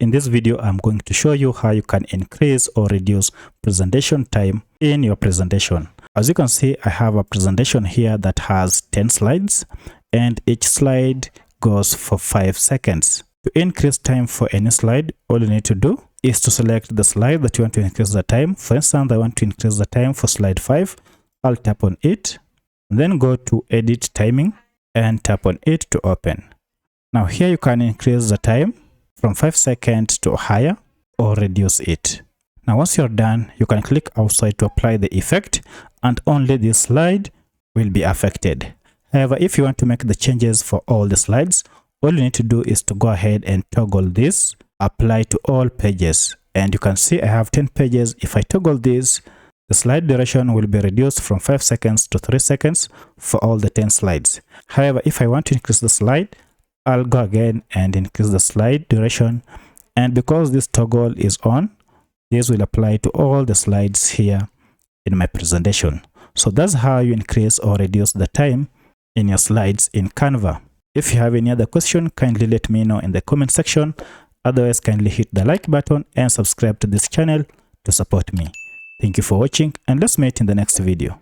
In this video, I'm going to show you how you can increase or reduce presentation time in your presentation. As you can see, I have a presentation here that has 10 slides and each slide goes for 5 seconds. To increase time for any slide, all you need to do is to select the slide that you want to increase the time. For instance, I want to increase the time for slide 5. I'll tap on it, then go to Edit Timing and tap on it to open. Now here you can increase the time from 5 seconds to higher or reduce it. Now once you're done, you can click outside to apply the effect and only this slide will be affected. However, if you want to make the changes for all the slides, all you need to do is to go ahead and toggle this, apply to all pages. And you can see I have 10 pages. If I toggle this, the slide duration will be reduced from 5 seconds to 3 seconds for all the 10 slides. However, if I want to increase the slide, I'll go again and increase the slide duration, and because this toggle is on, this will apply to all the slides here in my presentation. So that's how you increase or reduce the time in your slides in Canva. If you have any other question, kindly let me know in the comment section. Otherwise, kindly hit the like button and subscribe to this channel to support me. Thank you for watching, and let's meet in the next video.